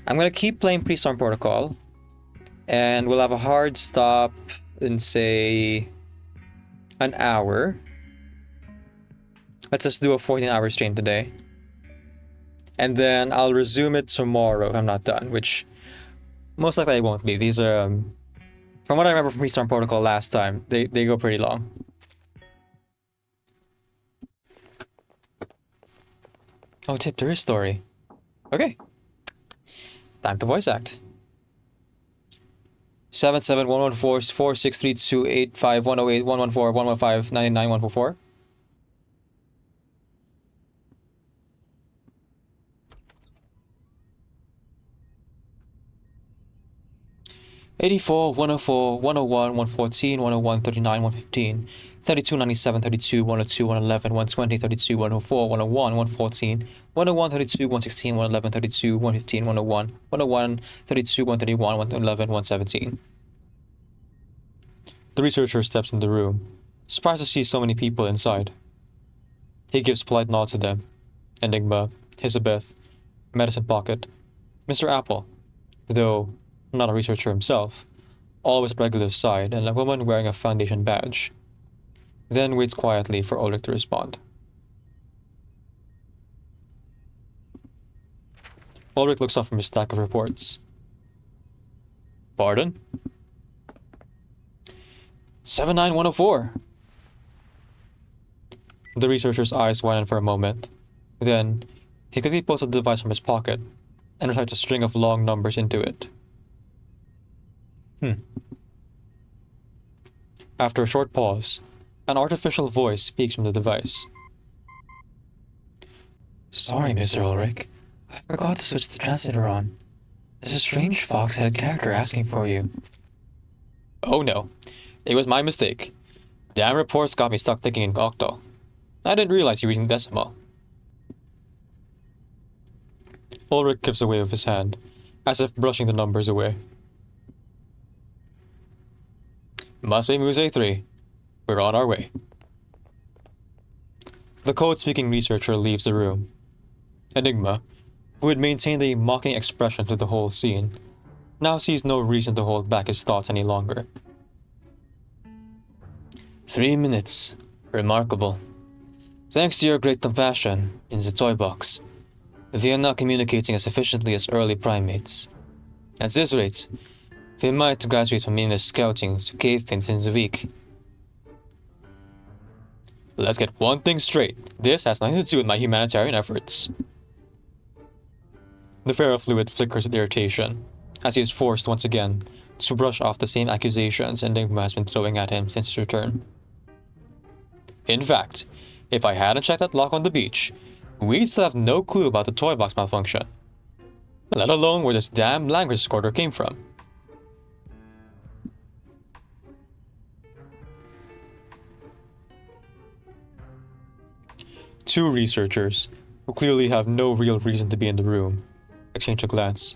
I'm gonna keep playing Pre-Storm Protocol, and we'll have a hard stop in, say, an hour. Let's just do a 14-hour stream today. And then I'll resume it tomorrow if I'm not done, which most likely I won't be. These are, from what I remember from Pre-Storm Protocol last time, they go pretty long. Oh, tip, there is story. Okay. Time to voice act. 771144632851081141151159914. 84, 104, 101, 114, 101, 39, 115, 32, 97, 32, 102, 111, 120, 32, 104, 101, 114, 101, 32, 116, 111, 32, 115, 101, 101, 32, 131, 111, 117. The researcher steps in the room, surprised to see so many people inside. He gives polite nods to them. Enigma, Elizabeth, Medicine Pocket, Mr. Apple, though not a researcher himself, always at Regular's side, and a woman wearing a Foundation badge. Then waits quietly for Ulrich to respond. Ulrich looks up from his stack of reports. Pardon? 79104. The researcher's eyes widen for a moment. Then, he quickly pulls a device from his pocket and recites a string of long numbers into it. After a short pause, an artificial voice speaks from the device. Sorry, Mr. Ulrich. I forgot to switch the translator on. There's a strange fox-headed character asking for you. Oh no, it was my mistake. Damn reports got me stuck thinking in octal. I didn't realize you were using decimal. Ulrich gives a wave of his hand, as if brushing the numbers away. Must be Muse 3. We're on our way. The code-speaking researcher leaves the room. Enigma, who had maintained a mocking expression through the whole scene, now sees no reason to hold back his thoughts any longer. 3 minutes. Remarkable. Thanks to your great compassion in the toy box, we are now communicating as efficiently as early primates. At this rate, we might graduate from meaningless scouting to cave things in the week. Let's get one thing straight. This has nothing to do with my humanitarian efforts. The ferrofluid flickers with irritation, as he is forced once again to brush off the same accusations Enigma has been throwing at him since his return. In fact, if I hadn't checked that lock on the beach, we'd still have no clue about the toy box malfunction, let alone where this damn language discorder came from. Two researchers, who clearly have no real reason to be in the room, exchange a glance.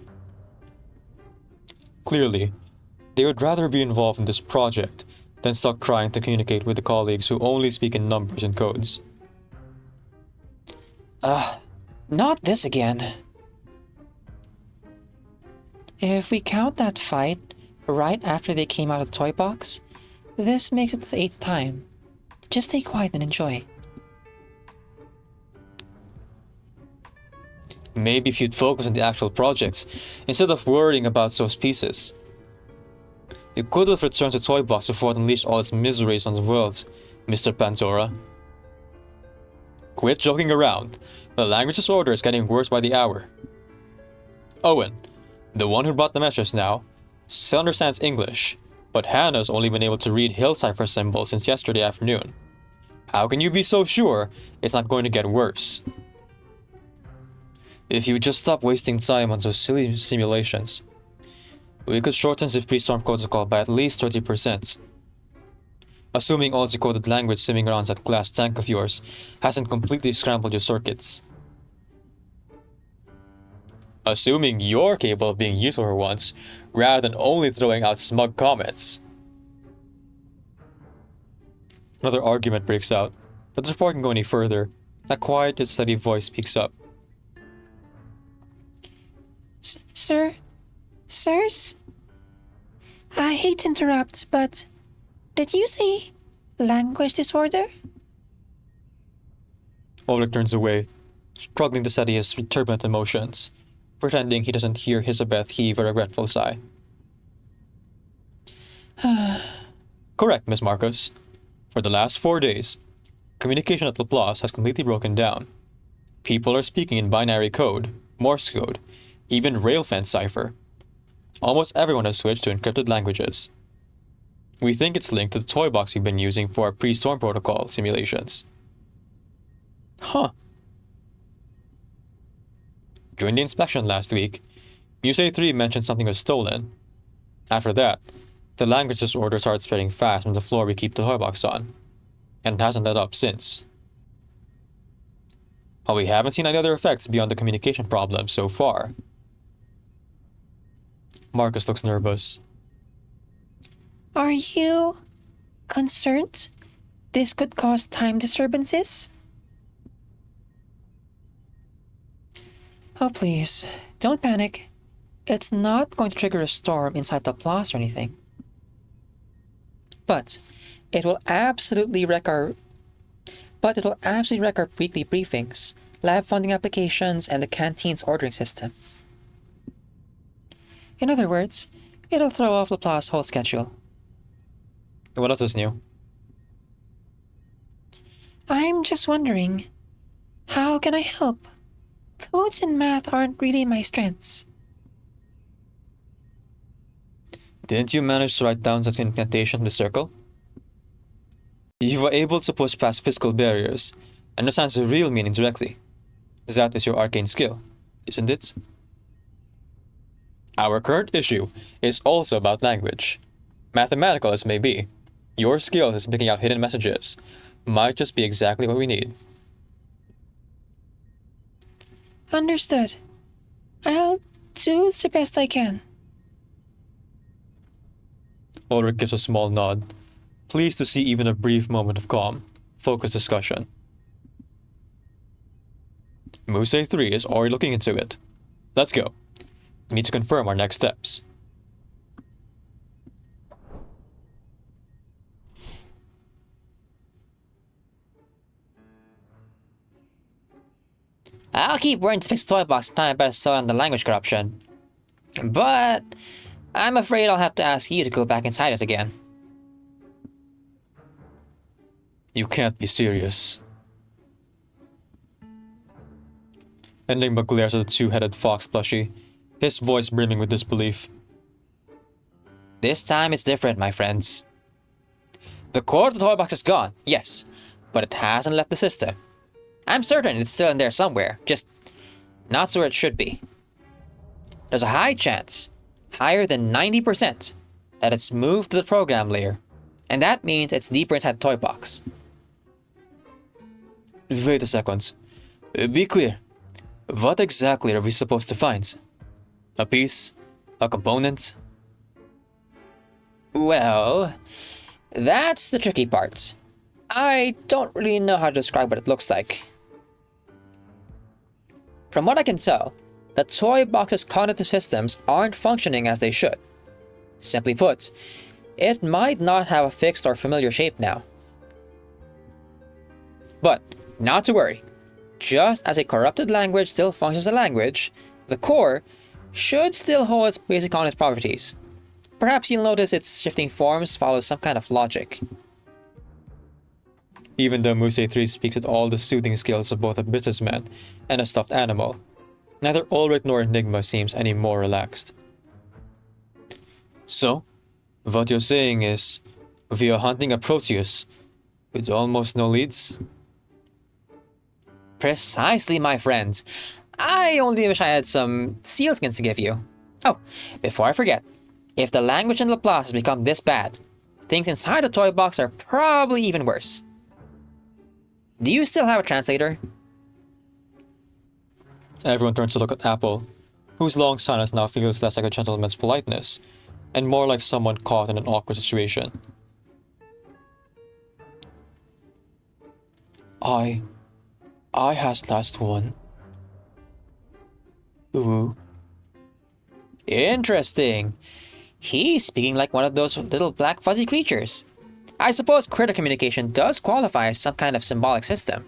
Clearly, they would rather be involved in this project than stuck trying to communicate with the colleagues who only speak in numbers and codes. Not this again. If we count that fight right after they came out of the toy box, this makes it the 8th time. Just stay quiet and enjoy. Maybe if you'd focus on the actual project, instead of worrying about those pieces. You could have returned to Toy Box before it unleashed all its miseries on the world, Mr. Pandora. Quit joking around. The language disorder is getting worse by the hour. Owen, the one who brought the message now, still understands English, but Hannah's only been able to read hill cipher symbols since yesterday afternoon. How can you be so sure it's not going to get worse? If you just stop wasting time on those silly simulations, we could shorten the pre-storm protocol by at least 30%. Assuming all the coded language simming around that glass tank of yours hasn't completely scrambled your circuits. Assuming you're capable of being useful for once, rather than only throwing out smug comments. Another argument breaks out, but before I can go any further, a quiet yet steady voice speaks up. Sir? Sirs? I hate to interrupt, but did you say language disorder? Ulrich turns away, struggling to steady his turbulent emotions, pretending he doesn't hear Elizabeth heave a regretful sigh. Correct, Miss Marcus. For the last 4 days, communication at Laplace has completely broken down. People are speaking in binary code, Morse code, even railfence cipher. Almost everyone has switched to encrypted languages. We think it's linked to the toy box we've been using for our pre-storm protocol simulations. Huh. During the inspection last week, Musée 3 mentioned something was stolen. After that, the language disorder started spreading fast on the floor we keep the toy box on, and it hasn't let up since. While we haven't seen any other effects beyond the communication problem so far. Marcus looks nervous. Are you concerned this could cause time disturbances? Oh, please, don't panic. It's not going to trigger a storm inside the Laplace or anything. But it will absolutely wreck our weekly briefings, lab funding applications, and the canteen's ordering system. In other words, it'll throw off Laplace's whole schedule. What else is new? I'm just wondering, how can I help? Codes and math aren't really my strengths. Didn't you manage to write down that incantation in the circle? You were able to push past physical barriers and understand the real meaning directly. That is your arcane skill, isn't it? Our current issue is also about language. Mathematical as may be, your skill is picking out hidden messages. Might just be exactly what we need. Understood. I'll do the best I can. Ulrich gives a small nod, pleased to see even a brief moment of calm, focused discussion. Musée 3 is already looking into it. Let's go. We need to confirm our next steps. I'll keep working to fix the toy box and try my best to sort on the language corruption. But I'm afraid I'll have to ask you to go back inside it again. You can't be serious. Enigma glares at the two-headed fox plushie, his voice brimming with disbelief. This time it's different, my friends. The core of the toy box is gone, yes, but it hasn't left the system. I'm certain it's still in there somewhere, just not where it should be. There's a high chance, higher than 90%, that it's moved to the program layer, and that means it's deeper inside the toy box. Wait a second. Be clear. What exactly are we supposed to find? A piece? A component? Well, that's the tricky part. I don't really know how to describe what it looks like. From what I can tell, the toy box's cognitive systems aren't functioning as they should. Simply put, it might not have a fixed or familiar shape now. But not to worry. Just as a corrupted language still functions as a language, the core should still hold its basic cognitive properties. Perhaps you'll notice its shifting forms follow some kind of logic. Even though Musée 3 speaks with all the soothing skills of both a businessman and a stuffed animal, neither Ulrich nor Enigma seems any more relaxed. So, what you're saying is, we are hunting a Proteus with almost no leads? Precisely, my friends. I only wish I had some sealskins to give you. Oh, before I forget, if the language in Laplace has become this bad, things inside the toy box are probably even worse. Do you still have a translator? Everyone turns to look at Apple, whose long silence now feels less like a gentleman's politeness, and more like someone caught in an awkward situation. I has last one. Ooh. Interesting. He's speaking like one of those little black fuzzy creatures. I suppose critter communication does qualify as some kind of symbolic system.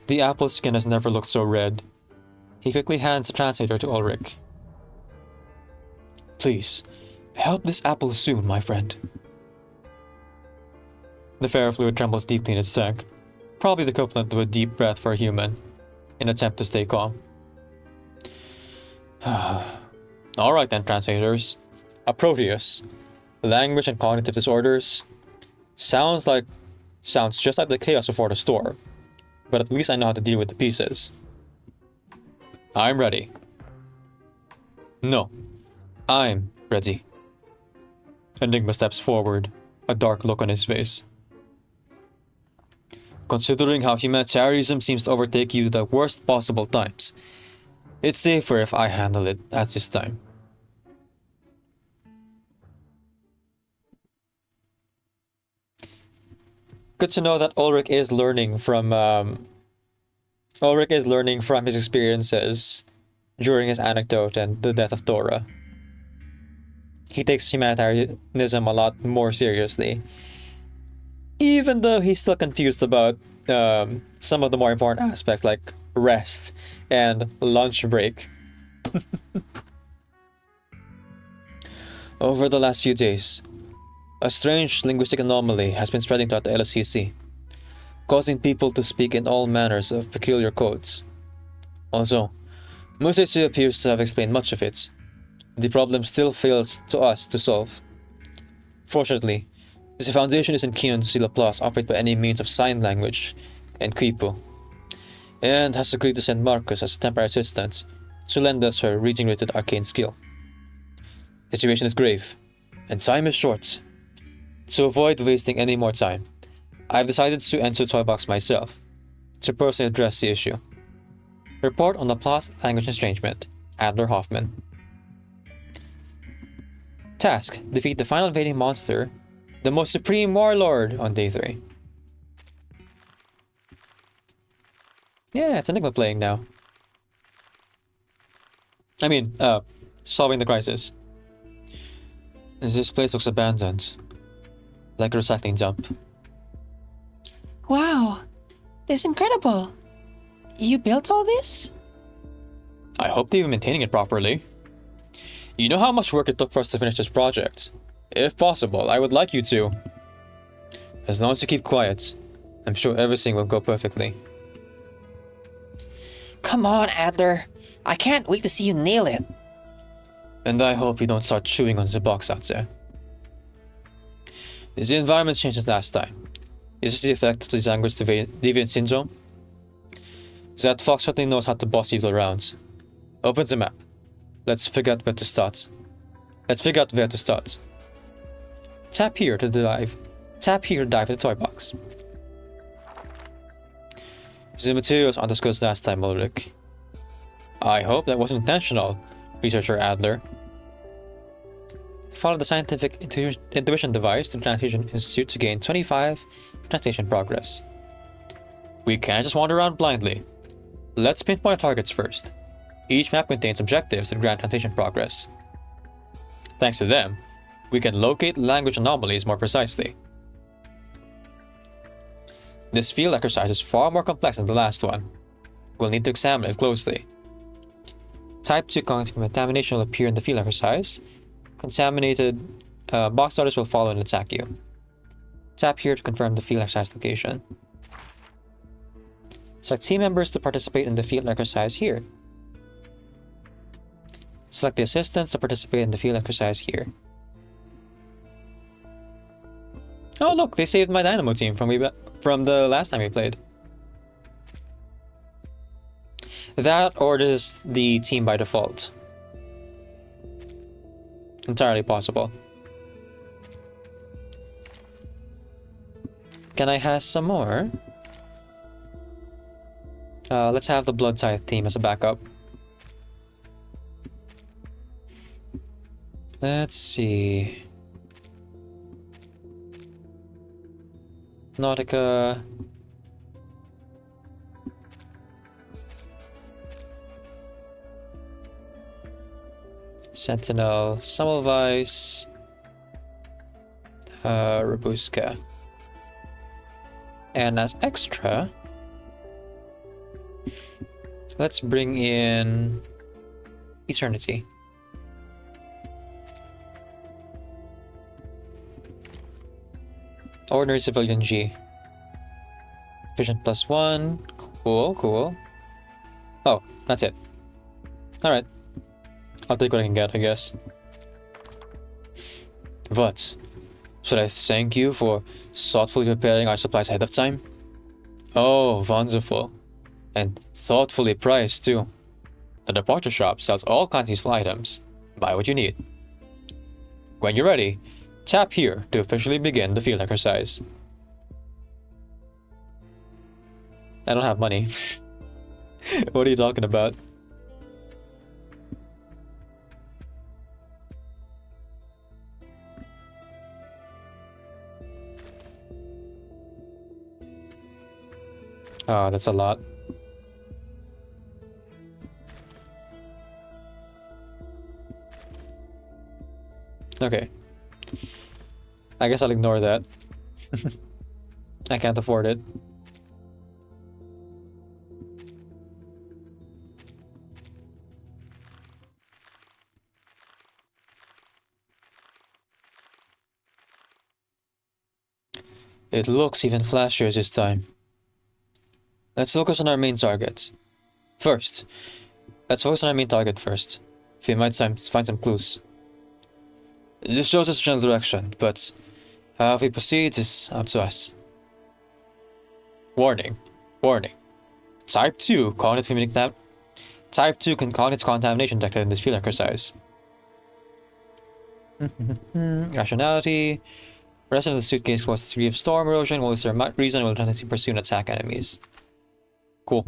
The apple's skin has never looked so red. He quickly hands the translator to Ulrich. Please, help this apple soon, my friend. The ferrofluid trembles deeply in its tank, probably the equivalent of a deep breath for a human, in an attempt to stay calm. Alright then, translators. A Proteus. Language and cognitive disorders. Sounds just like the chaos before the storm. But at least I know how to deal with the pieces. I'm ready. No, I'm ready. Enigma steps forward, a dark look on his face. Considering how humanitarianism seems to overtake you the worst possible times, it's safer if I handle it at this time. Good to know that Ulrich is learning from his experiences during his anecdote and the death of Dora. He takes humanitarianism a lot more seriously, even though he's still confused about some of the more important aspects like rest and lunch break. Over the last few days, a strange linguistic anomaly has been spreading throughout the LSCC, causing people to speak in all manners of peculiar codes. Also, Musetsu appears to have explained much of it. The problem still fails to us to solve. Fortunately, the Foundation isn't keen on Lucilla Plus operate by any means of sign language and Kripo, and has agreed to send Marcus as a temporary assistant to lend us her regenerated arcane skill. The situation is grave, and time is short. To avoid wasting any more time, I've decided to enter the toy box myself, to personally address the issue. Report on the Plus language estrangement, Adler Hoffman. Task: defeat the final invading monster, the most supreme warlord, on day 3. Yeah, it's Enigma playing now. I mean, solving the crisis. This place looks abandoned. Like a recycling dump. Wow, this is incredible. You built all this? I hope they've been maintaining it properly. You know how much work it took for us to finish this project. If possible, I would like you to. As long as you keep quiet, I'm sure everything will go perfectly. Come on, Adler. I can't wait to see you nail it. And I hope you don't start chewing on the box out there. Is the environment changed since last time? Is this the effect of the language deviant syndrome? That fox certainly knows how to boss people around. Open the map. Let's figure out where to start. Tap here to dive. Tap here to dive in the toy box. The materials aren't as good as last time, Ulrich. I hope that wasn't intentional, researcher Adler. Follow the scientific intuition device to the Translation Institute to gain 25 translation progress. We can't just wander around blindly. Let's pinpoint targets first. Each map contains objectives that grant translation progress. Thanks to them, we can locate language anomalies more precisely. This field exercise is far more complex than the last one. We'll need to examine it closely. Type 2 cognitive contamination will appear in the field exercise. Contaminated box starters will follow and attack you. Tap here to confirm the field exercise location. Select team members to participate in the field exercise here. Select the assistants to participate in the field exercise here. Oh look, they saved my Dynamo team from the last time we played. That or just the team by default. Entirely possible. Can I have some more? Let's have the Blood Tithe team as a backup. Let's see. Nautica. Sentinel, Semmelweis, Robuska. And as extra, let's bring in Eternity. Ordinary Civilian G. Vision +1. Cool, cool. Oh, that's it. Alright. I'll take what I can get, I guess. What? Should I thank you for thoughtfully preparing our supplies ahead of time? Oh, wonderful. And thoughtfully priced, too. The departure shop sells all kinds of useful items. Buy what you need. When you're ready, tap here to officially begin the field exercise. I don't have money. What are you talking about? Oh, that's a lot. Okay. I guess I'll ignore that. I can't afford it. It looks even flashier this time. Let's focus on our main target. Let's focus on our main target first. We might find some clues. This shows us a general direction, but how we proceed is up to us. Warning. Warning. Type 2 cognitive contamination detected in this field exercise. Rationality. Rest of the suitcase was the degree of storm erosion. What was their reason? Will tendency to pursue and attack enemies. Cool.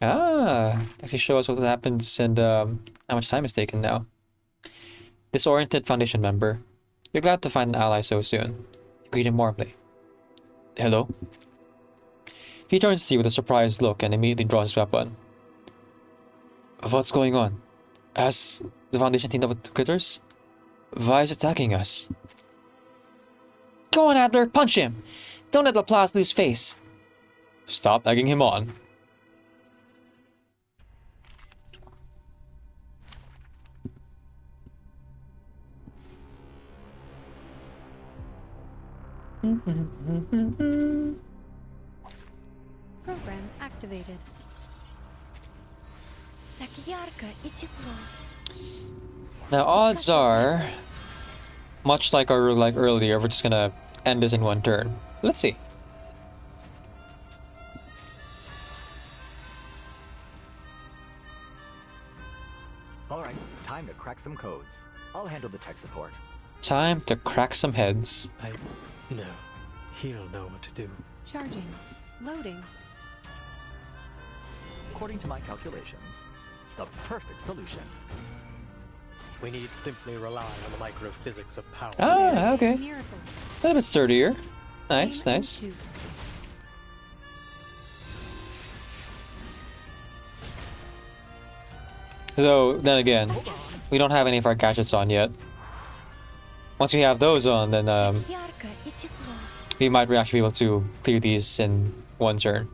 Actually show us what happens and how much time is taken now. Disoriented Foundation member. You're glad to find an ally so soon. You greet him warmly. Hello? He turns to you with a surprised look and immediately draws his weapon. What's going on? Has the Foundation teamed up with the critters? Why is it attacking us? Go on, Adler, punch him! Don't let Laplace lose face. Stop egging him on. Program activated. Now odds are, much like our roguelike earlier, we're just gonna end this in one turn. Let's see. Alright, time to crack some codes. I'll handle the tech support. Time to crack some heads. No, he'll know what to do. Charging. Loading. According to my calculations, the perfect solution. We need simply rely on the microphysics of power. Ah, okay. Miracle. A little bit sturdier. Nice, nice. Two. Though, then again, we don't have any of our gadgets on yet. Once we have those on, then we might actually be able to clear these in one turn.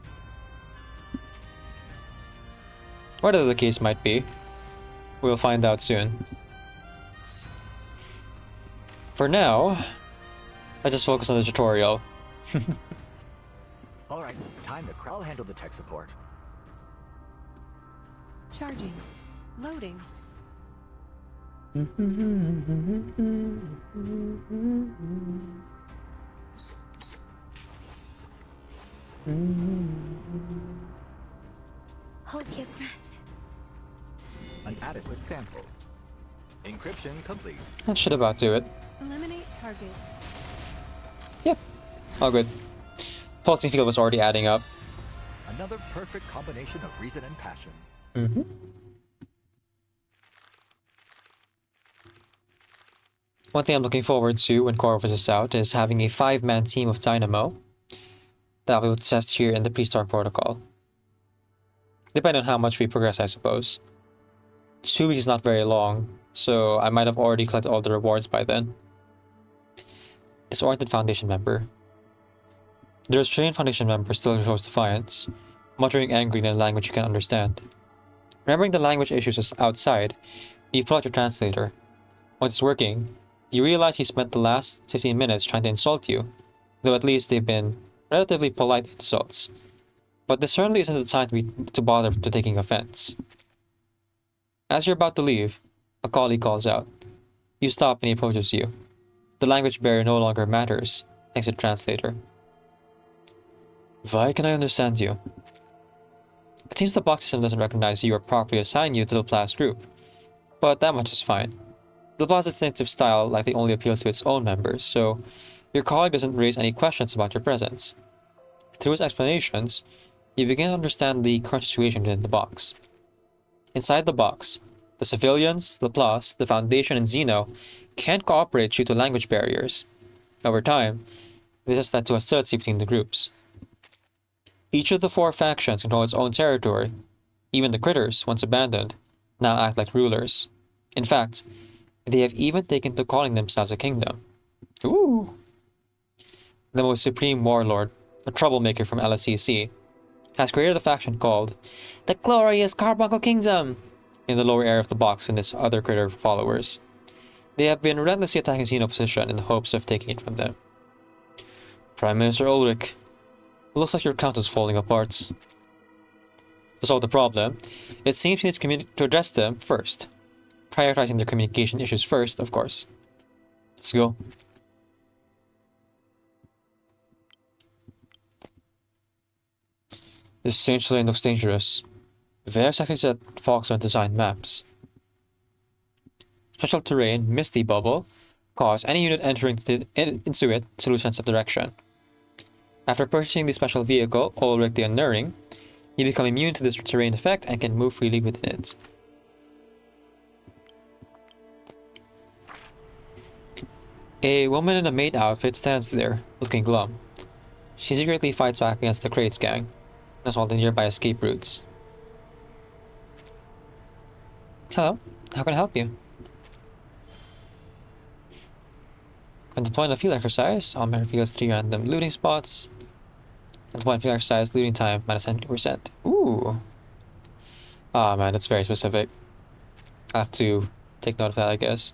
Whatever the case might be, we'll find out soon. For now, let's just focus on the tutorial. Alright, time to I'll handle the tech support. Charging. Loading. Hold your breath. An adequate sample. Encryption complete. That should about do it. Eliminate target. Yep, all good. Pulsing field was already adding up. Another perfect combination of reason and passion. One thing I'm looking forward to when Corvus is out is having a 5-man team of Dynamo that we will test here in the pre-start protocol. Depending on how much we progress, I suppose. 2 weeks is not very long, so I might have already collected all the rewards by then. Disoriented Foundation member. The restrained Foundation member still shows defiance, muttering angrily in a language you can understand. Remembering the language issues is outside, you pull out your translator. Once it's working, you realize he spent the last 15 minutes trying to insult you, though at least they've been relatively polite insults. But this certainly isn't the time to bother to taking offense. As you're about to leave, a colleague calls out. You stop and he approaches you. The language barrier no longer matters, thanks to the translator. Why can I understand you? It seems the box system doesn't recognize you or properly assign you to the Plus group, but that much is fine. The Plus' distinctive style likely only appeals to its own members, so your colleague doesn't raise any questions about your presence. Through his explanations, you begin to understand the current situation within the box. Inside the box, the civilians, the Plus, the Foundation, and Xeno can't cooperate due to language barriers. Over time, this has led to hostility between the groups. Each of the 4 factions control its own territory. Even the critters, once abandoned, now act like rulers. In fact, they have even taken to calling themselves a kingdom. Ooh! The most supreme warlord, a troublemaker from LSCC, has created a faction called the Glorious Carbuncle Kingdom in the lower area of the box with his other critter followers. They have been relentlessly attacking Xeno position in the hopes of taking it from them. Prime Minister Ulrich, it looks like your count is falling apart. To solve the problem, it seems you need to address them first. Prioritizing their communication issues first, of course. Let's go. This strange lane looks dangerous. Where exactly is that Fox on design maps? Special terrain, Misty Bubble, cause any unit entering into it to lose sense of direction. After purchasing the special vehicle, Ulrich the Unnerving, you become immune to this terrain effect and can move freely within it. A woman in a maid outfit stands there, looking glum. She secretly fights back against the Crates gang, as well as the nearby escape routes. Hello, how can I help you? When deploying a field exercise, all men reveals 3 random looting spots. When deploying field exercise, looting time minus 70%. Ooh. Ah man, that's very specific. I have to take note of that, I guess.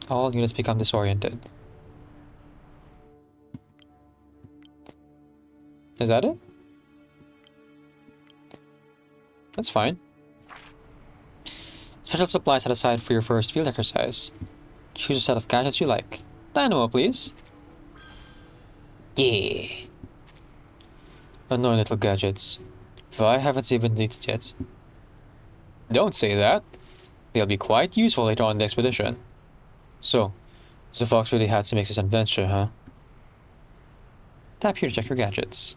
All units become disoriented. Is that it? That's fine. Special supplies set aside for your first field exercise. Choose a set of gadgets you like. Dynamo, please. Yeah. Annoying little gadgets. I haven't even deleted yet. Don't say that. They'll be quite useful later on in the expedition. So, the Fox really had to make this adventure, huh? Tap here to check your gadgets.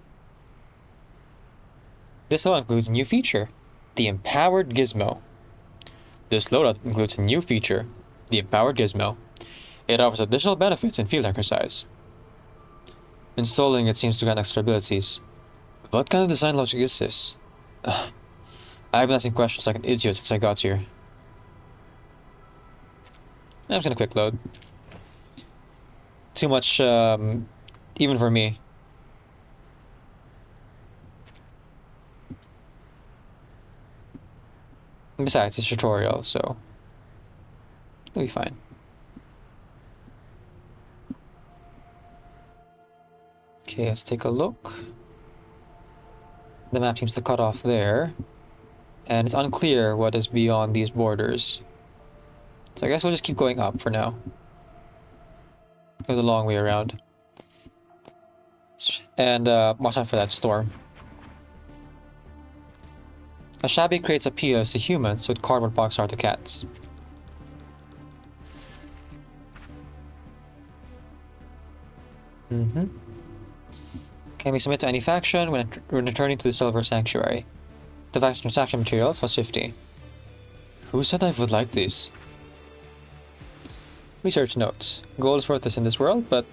This loadout includes a new feature, the Empowered Gizmo. This loadout includes a new feature, the Empowered Gizmo. It offers additional benefits in field exercise. Installing it seems to grant extra abilities. What kind of design logic is this? I've been asking questions like an idiot since I got here. I'm just gonna quick load. Too much, even for me. Besides, it's a tutorial, so it'll be fine. Okay, let's take a look. The map seems to cut off there, and it's unclear what is beyond these borders. So I guess we'll just keep going up for now. Go the long way around. And watch out for that storm. A shabby crates appeals to humans with cardboard box art to cats. Can we submit to any faction when returning to the Silver Sanctuary? The faction transaction materials was 50. Who said I would like this? Research notes. Gold is worthless in this world, but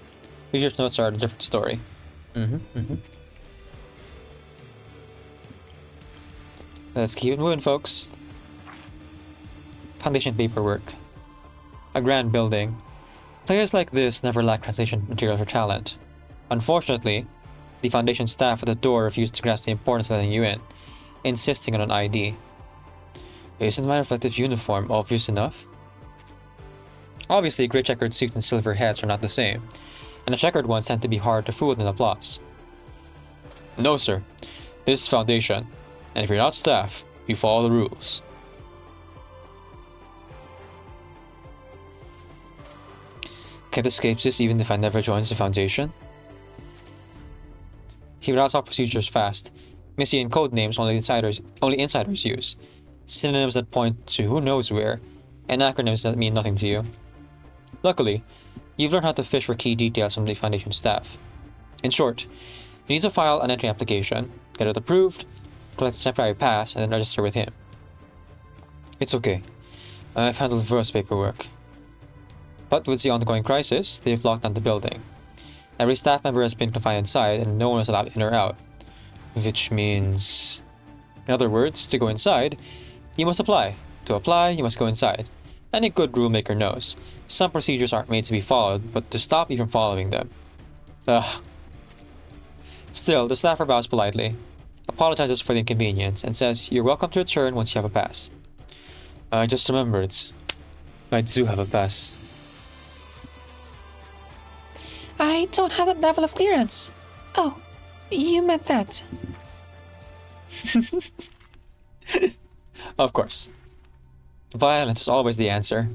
Research notes are a different story. Let's keep it moving, folks. Foundation paperwork. A grand building. Players like this never lack translation materials or talent. Unfortunately, the Foundation staff at the door refused to grasp the importance of letting you in, insisting on an ID. Isn't my reflective uniform obvious enough? Obviously, grey checkered suit and silver heads are not the same, and the checkered ones tend to be hard to fool in applause. No, sir. This is Foundation, and if you're not staff, you follow the rules. Can't escape this even if I never joins the Foundation? He would talk procedures fast, missing in code names only insiders use, synonyms that point to who knows where, and acronyms that mean nothing to you. Luckily, you've learned how to fish for key details from the Foundation staff. In short, you need to file an entry application, get it approved, collect a temporary pass, and then register with him. It's okay. I've handled verse paperwork. But with the ongoing crisis, they've locked down the building. Every staff member has been confined inside, and no one is allowed in or out. Which means... In other words, to go inside, you must apply. To apply, you must go inside. Any good rule maker knows. Some procedures aren't made to be followed, but to stop you from following them. Ugh. Still, the staffer bows politely, apologizes for the inconvenience, and says you're welcome to return once you have a pass. I just remembered. I do have a pass. I don't have that level of clearance. Oh, you meant that. Of course. Violence is always the answer.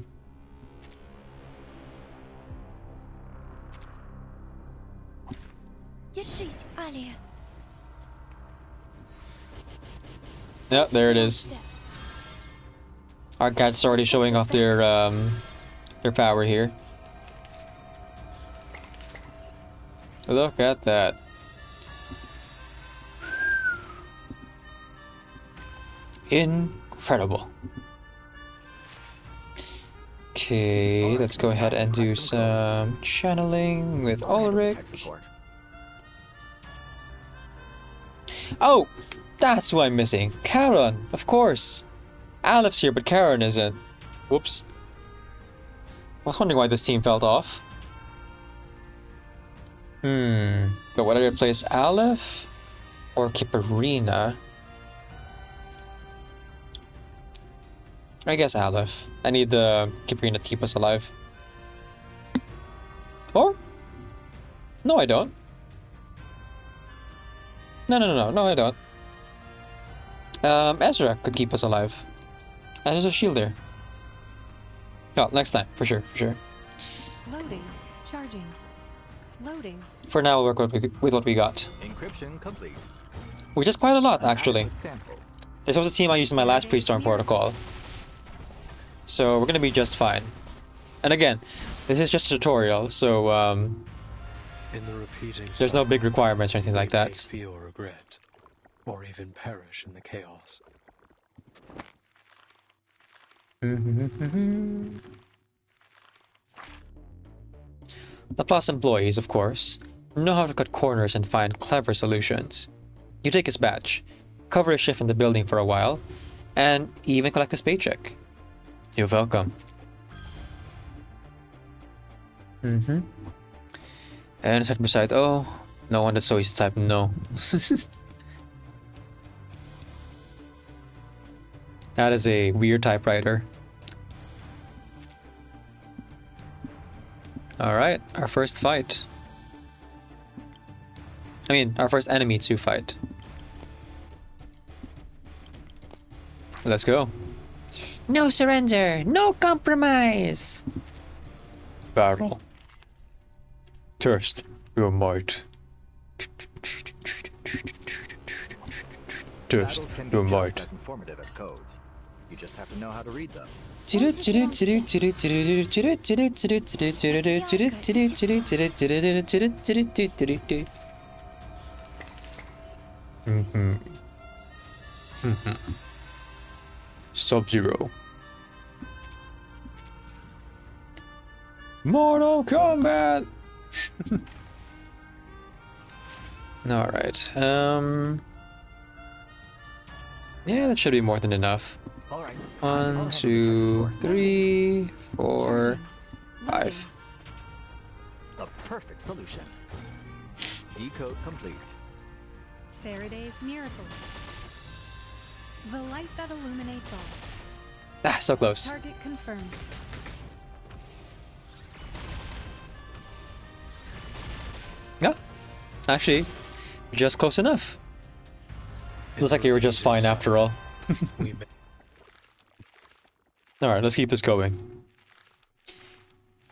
Yep, there it is. Our cat's already showing off their power here. Look at that. Incredible. Okay, let's go ahead and do some channeling with Ulrich. Oh, that's who I'm missing. Karen, of course. Aleph here, but Karen isn't. Whoops. I was wondering why this team felt off. But whether I replace Aleph or Kiparina, I guess Aleph. I need the Kiparina to keep us alive. Or? No, I don't. No, I don't. Ezra could keep us alive. Ezra's a shield there. Well, next time, for sure. Loading. Charging. Loading. For now, we'll work with what we got. Encryption complete. Which is quite a lot, actually. Adequate sample. This was the team I used in my last pre-storm protocol. So we're gonna be just fine. And again, this is just a tutorial, so In the repeating there's no big requirements or anything like we may that. feel regret, or even perish in the chaos. The Plus employees, of course, know how to cut corners and find clever solutions. You take his badge, cover his shift in the building for a while, and even collect his paycheck. You're welcome. And side beside, oh, no one that's so easy to type no. That is a weird typewriter. Alright, our first fight. I mean, our first enemy to fight. Let's go. No surrender, no compromise. Battle. Test your might. Test Battles can your be might. just as informative as codes. You just have to know how to read them. Sub-Zero. Mortal Kombat! Alright. Yeah, that should be more than enough. All right. I'll 1, handle the 2, transport. 3, 4, Charging. 5. The perfect solution. Decode complete. Faraday's miracle. The light that illuminates all. Ah, so close. Target confirmed. Yeah. Actually, just close enough. Looks like you were just fine after all. We may- Alright, let's keep this going.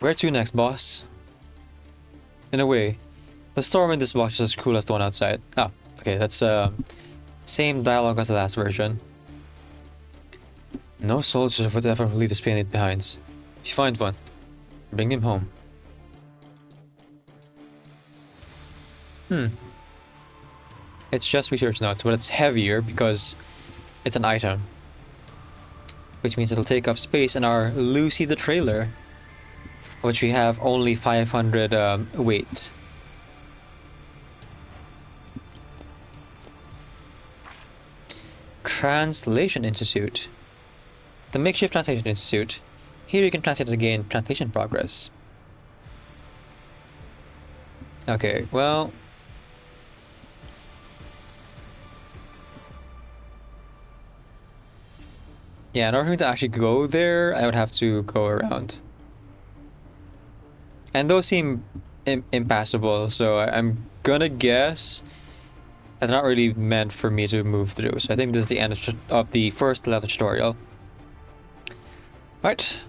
Where to next, boss? In a way, the storm in this box is as cool as the one outside. Ah, okay, that's same dialogue as the last version. No soldiers would ever leave this planet behind. If you find one, bring him home. It's just research notes, but it's heavier because it's an item. Which means it'll take up space in our Lucy the trailer, which we have only 500 weight. Translation Institute. The makeshift translation institute. Here you can translate to gain translation progress. Okay, well. Yeah, in order for me to actually go there, I would have to go around. And those seem impassable, so I'm gonna guess that's not really meant for me to move through. So I think this is the end of the first level tutorial. Right,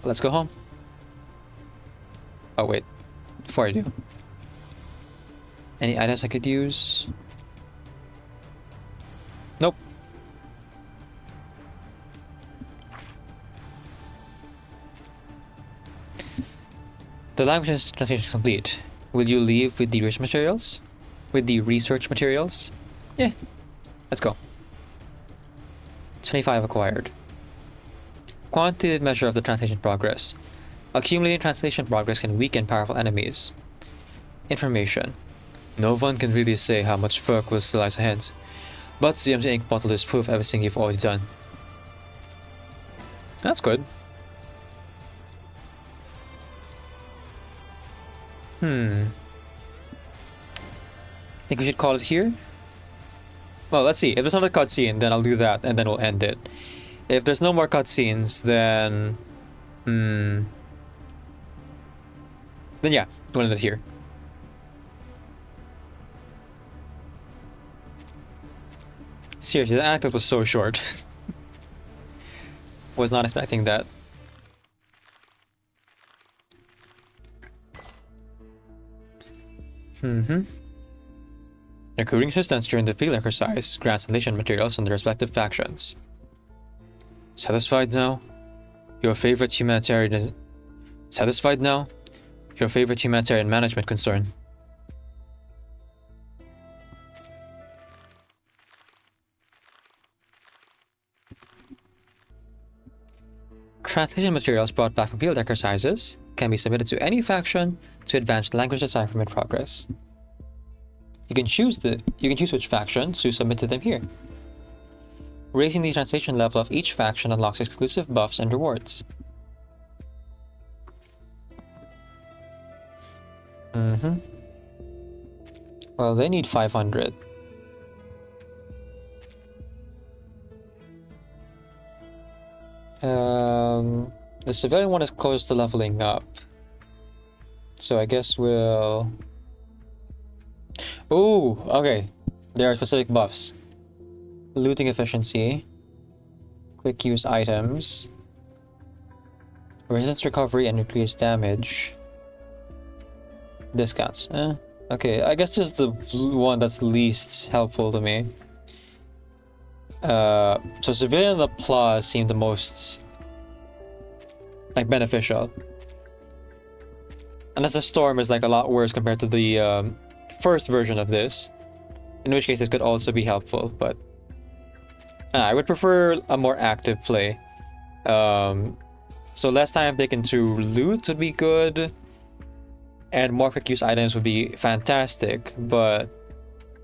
let's go home. Oh wait, before I do. Any items I could use? Nope. The language translation is complete. Will you leave with the research materials? With the research materials? Yeah, let's go. 25 acquired. Quantitative measure of the translation progress. Accumulating translation progress can weaken powerful enemies. Information. No one can really say how much work will still lies ahead, but the empty ink bottle is proof of everything you've already done. That's good. Think we should call it here? Well, let's see. If there's another cutscene, then I'll do that, and then we'll end it. If there's no more cutscenes, then... Then yeah, we'll end it here. Seriously, the anecdote was so short. Was not expecting that. Recruiting assistants during the field exercise grants translation materials on the respective factions. Satisfied now? Your favorite humanitarian... Satisfied now? Your favorite humanitarian management concern. Translation materials brought back from field exercises can be submitted to any faction to advance language decipherment progress. You can choose which factions to submit to them here. Raising the translation level of each faction unlocks exclusive buffs and rewards. Well, they need 500. The civilian one is close to leveling up. So I guess we'll... Ooh, okay. There are specific buffs. Looting efficiency. Quick use items. Resistance recovery and increased damage. Discounts. Okay, I guess this is the one that's least helpful to me. So civilian applause seemed the most like beneficial. Unless the storm is like a lot worse compared to the first version of this, in which case this could also be helpful, but I would prefer a more active play. So less time taken to loot would be good, and more quick use items would be fantastic, but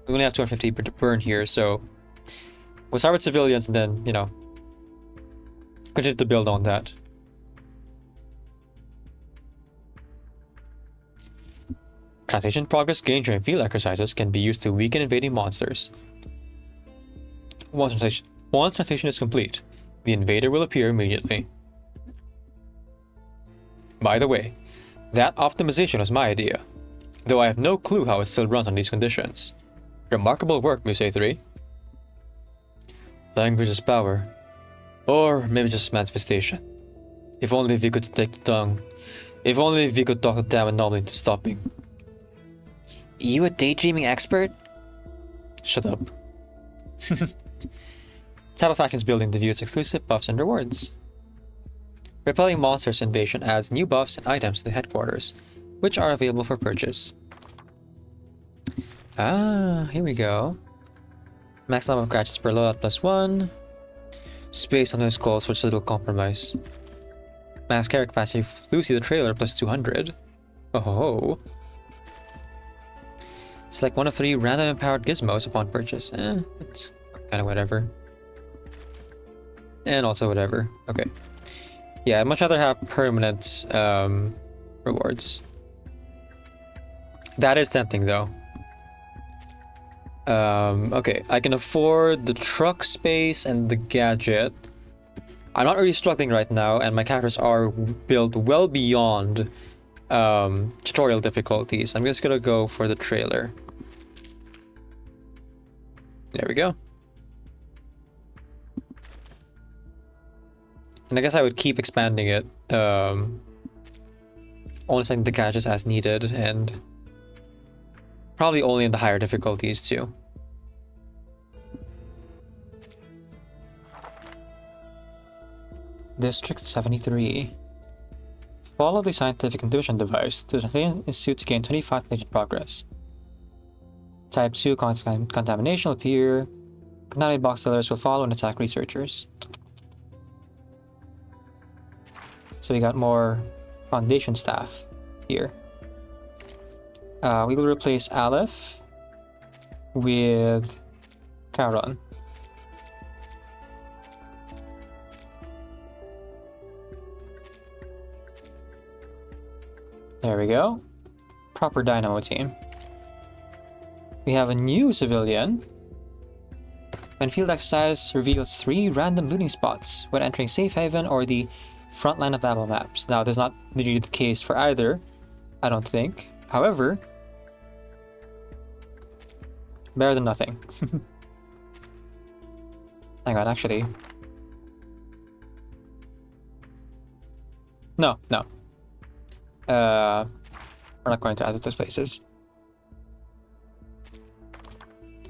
We only have 250 to burn here, so we'll start with civilians and then, you know, continue to build on that. Translation progress gained during field exercises can be used to weaken invading monsters. Once translation is complete, the invader will appear immediately. By the way, that optimization was my idea, though I have no clue how it still runs on these conditions. Remarkable work, Muse 3. Language is power. Or maybe just manifestation. If only we could take the tongue. If only we could talk the damn anomaly into stopping. You a daydreaming expert? Shut up. Tab of Actions building debuts exclusive buffs and rewards. Repelling Monsters Invasion adds new buffs and items to the headquarters, which are available for purchase. Ah, here we go. Max number of gadgets per loadout +1. Space on those calls for little compromise. Max character capacity of Lucy the Trailer +200. Oh ho ho. Select one of 3 random empowered gizmos upon purchase. It's kind of whatever. And also whatever. Okay. Yeah, I'd much rather have permanent rewards. That is tempting though. Okay, I can afford the truck space and the gadget. I'm not really struggling right now, and my characters are built well beyond tutorial difficulties. I'm just gonna go for the trailer. There we go. And I guess I would keep expanding it. Only thing the gadgets as needed, and probably only in the higher difficulties too. District 73. Follow the scientific intuition device to the Translation Institute to gain 25 patient progress. Type 2 contamination will appear. Contaminated box sellers will follow and attack researchers. So we got more Foundation staff here. We will replace Aleph with Charon. There we go. Proper Dynamo team. We have a new civilian. When field exercise reveals 3 random looting spots when entering Safe Haven or the front line of battle maps. Now, there's not really the case for either, I don't think. However, better than nothing. Hang on, actually. No. We're not going to add those places.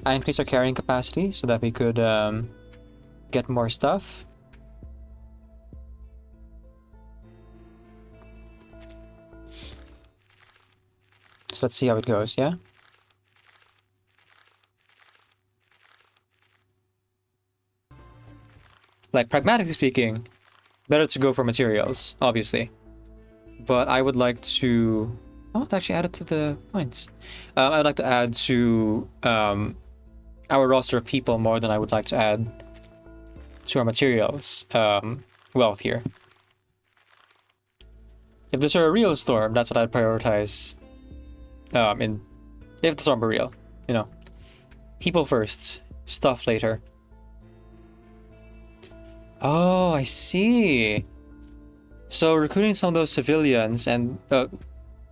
I increased our carrying capacity so that we could get more stuff. So let's see how it goes, yeah? Like, pragmatically speaking, better to go for materials, obviously. But I would like to... Oh, it actually added to the points. I would like to add to our roster of people more than I would like to add to our materials wealth here. If there's a real storm, that's what I'd prioritize. If the storm were real, you know, people first, stuff later. Oh, I see. So recruiting some of those civilians and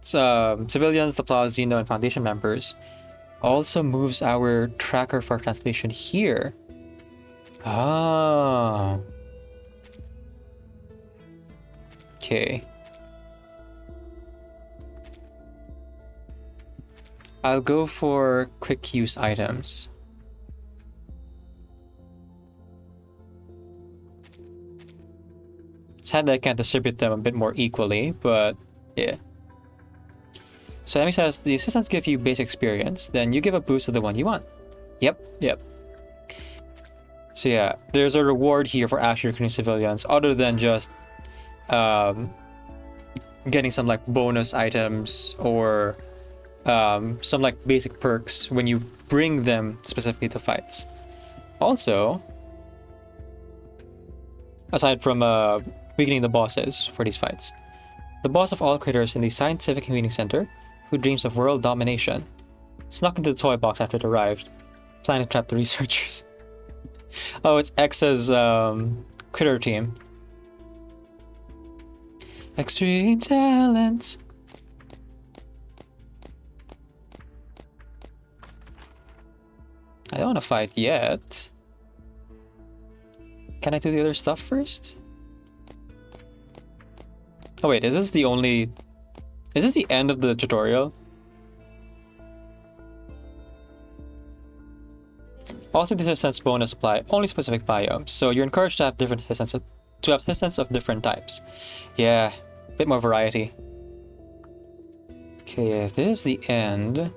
civilians, the Plaza Xeno, and Foundation members also moves our tracker for translation here. Ah. Okay. I'll go for quick use items. Sadly, I can't distribute them a bit more equally, but yeah. So Amy says, the assistants give you basic experience, then you give a boost to the one you want. Yep. So yeah, there's a reward here for actually recruiting civilians, other than just getting some like bonus items or some like basic perks when you bring them specifically to fights. Also, aside from weakening the bosses for these fights, the boss of all critters in the Scientific Community Center, who dreams of world domination, snuck into the toy box after it arrived, planning to trap the researchers. Oh, it's X's critter team. Extreme talent. I don't want to fight yet. Can I do the other stuff first? Oh wait, is this the only... Is this the end of the tutorial? Also, the assistance bonus apply only specific biomes, so you're encouraged to have different assistants of different types. Yeah, a bit more variety. Okay, if this is the end...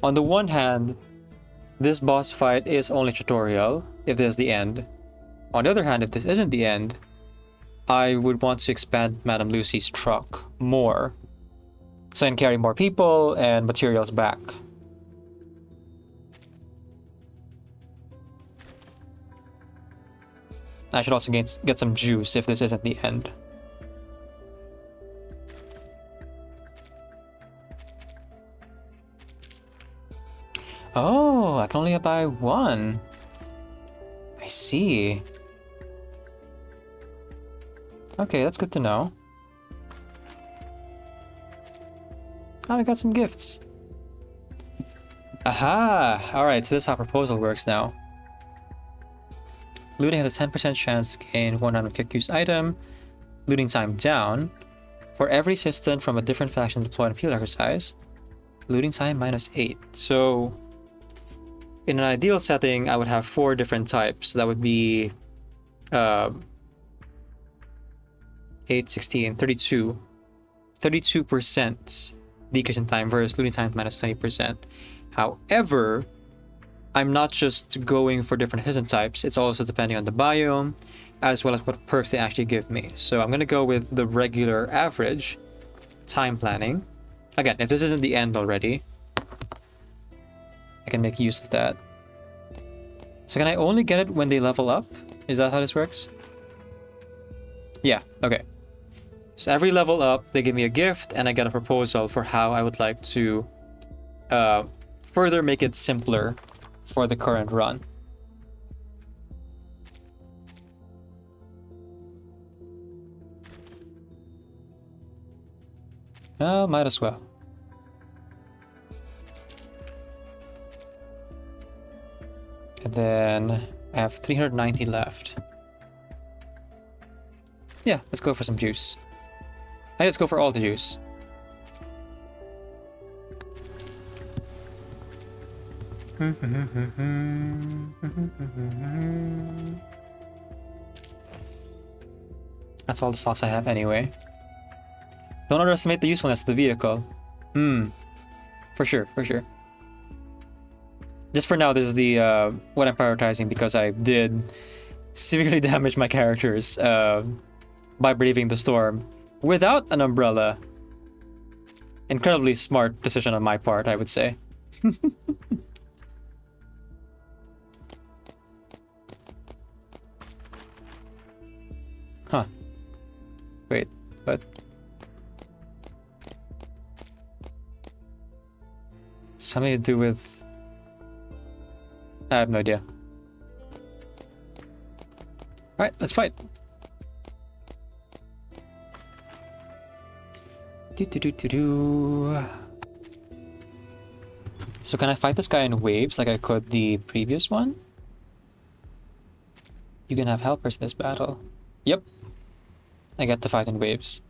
On the one hand, this boss fight is only tutorial, if this is the end. On the other hand, if this isn't the end, I would want to expand Madame Lucy's truck more, so I can carry more people and materials back. I should also get some juice if this isn't the end. Oh, I can only buy one. I see. Okay, that's good to know. Oh, I got some gifts. Aha! Alright, so this is how proposal works now. Looting has a 10% chance to gain 100 quick use item. Looting time down. For every assistant from a different faction deployed in field exercise. Looting time -8. So, in an ideal setting, I would have 4 different types. So that would be 8, 16, 32. 32% decrease in time versus looting time -20%. However, I'm not just going for different assistant types, it's also depending on the biome, as well as what perks they actually give me. So I'm going to go with the regular average time planning. Again, if this isn't the end already, I can make use of that. So can I only get it when they level up? Is that how this works? Yeah, okay. So every level up, they give me a gift, and I get a proposal for how I would like to further make it simpler for the current run. Might as well. And then I have 390 left. Yeah, let's go for some juice. Let's go for all the juice. That's all the slots I have anyway. Don't underestimate the usefulness of the vehicle. For sure, for sure. Just for now, this is the what I'm prioritizing because I did severely damage my characters by braving the storm without an umbrella. Incredibly smart decision on my part, I would say. Huh. Wait, what? Something to do with... I have no idea. Alright, let's fight. So can I fight this guy in waves like I could the previous one? You can have helpers in this battle. Yep. I get to fight in waves.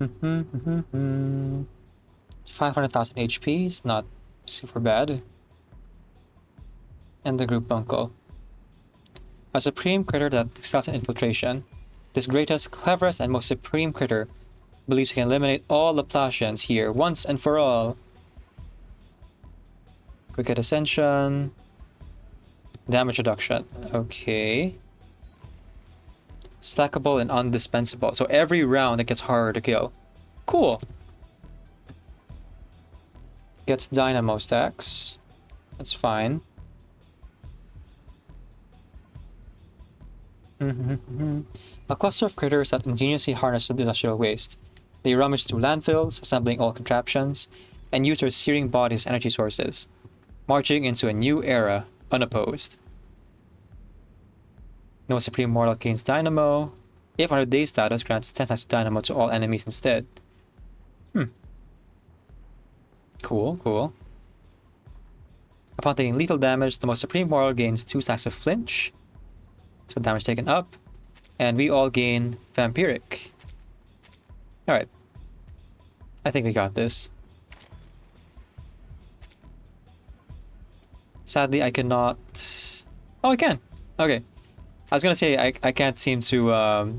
500,000 HP is not super bad. And the group uncle. A supreme critter that excels in infiltration. This greatest, cleverest, and most supreme critter believes he can eliminate all Laplacians here once and for all. Quick hit ascension. Damage reduction. Okay. Stackable and undispensable. So every round it gets harder to kill. Cool. Gets dynamo stacks. That's fine. A cluster of critters that ingeniously harness industrial waste. They rummage through landfills, assembling old contraptions, and use their searing bodies as energy sources, marching into a new era unopposed. No supreme mortal gains dynamo. If under day status, grants 10 times dynamo to all enemies instead. Cool, cool. Upon taking lethal damage, the most supreme mortal gains 2 stacks of flinch. So damage taken up. And we all gain vampiric. Alright. I think we got this. Sadly, I cannot... Oh, I can! Okay. I was gonna say, I can't seem to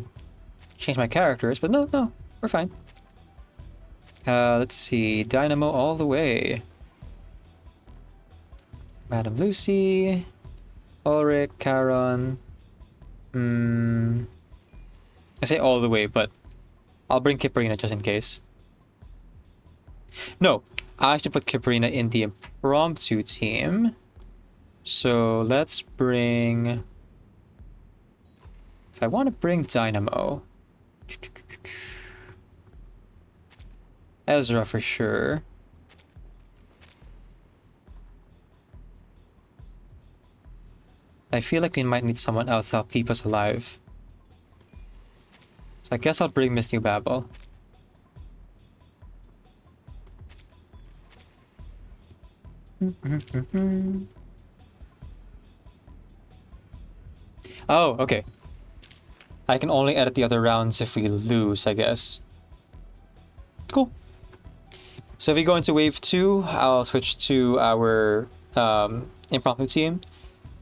change my characters, but no, we're fine. Let's see. Dynamo all the way. Madam Lucy. Ulrich, Charon. I say all the way, but I'll bring Kiparina just in case. No, I should put Kiparina in the impromptu team. So let's bring... If I want to bring Dynamo... Ezra for sure. I feel like we might need someone else to help keep us alive. So I guess I'll bring Miss New Babel. Oh, okay. I can only edit the other rounds if we lose, I guess. Cool. So if we go into wave 2, I'll switch to our impromptu team.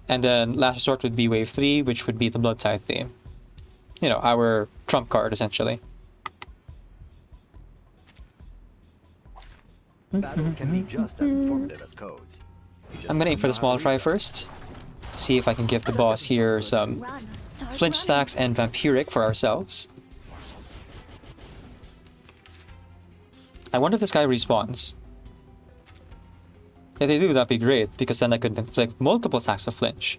And then last resort would be wave 3, which would be the Blood Tithe theme. You know, our trump card, essentially. Battles can be just as informative as codes. I'm gonna aim for the small fry first. See if I can give the boss here some flinch stacks and vampiric for ourselves. I wonder if this guy respawns. If they do, that'd be great, because then I could inflict multiple stacks of flinch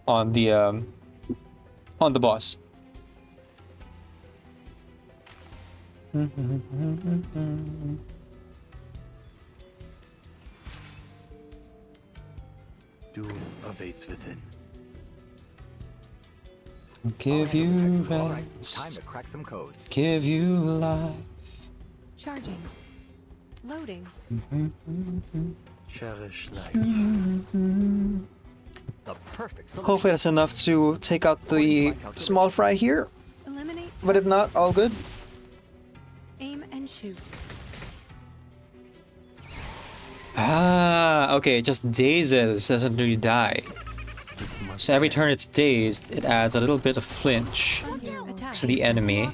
on the boss. Doom awaits within. Give you All right, time rest, to crack some codes. give you life. Charging. Loading. Cherish life. The perfect solution. Hopefully that's enough to take out the small fry here, Eliminate. but if not, all good. Aim and shoot. Ah, okay, it just dazes, doesn't really die. So every turn it's dazed, it adds a little bit of flinch Attack. to the enemy.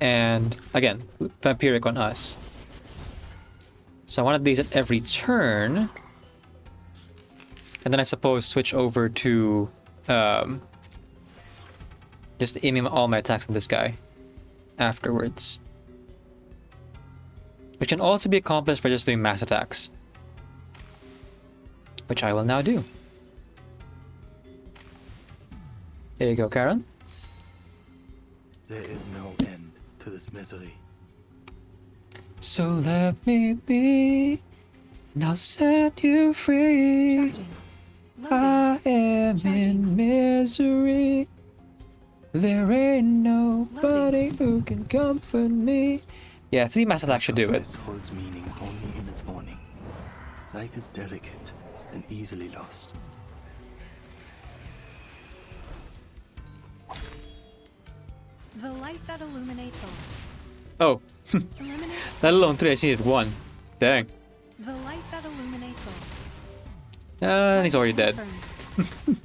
And again, vampiric on us. So I want to daze it every turn. And then I suppose switch over to just aiming all my attacks on this guy afterwards. Which can also be accomplished by just doing mass attacks. Which I will now do. There you go, Karen. There is no end to this misery. So let me be, and I'll set you free. Charging. I am in misery. There ain't nobody who can comfort me. Yeah, 3 mass attacks should do it. Sacrifice holds meaning only in its warning. Life is delicate and easily lost. The light that illuminates all. Oh, Eliminate. let alone 3, I just needed 1. Dang. The light that illuminates all. And he's already dead. Confirmed.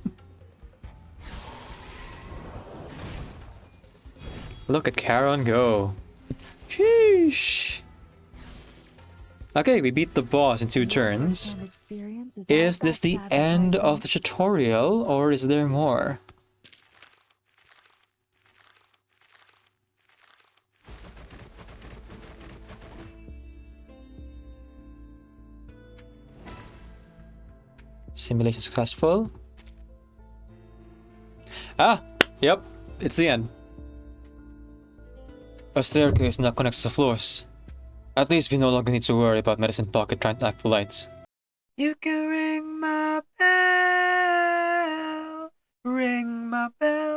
Look at Charon go. Sheesh. Okay, we beat the boss in 2 turns. Is this the end of the tutorial, or is there more? Simulation successful. Ah, yep, it's the end. A staircase now connects the floors. At least we no longer need to worry about Medicine Pocket trying to act polite. You can ring my bell, ring my bell.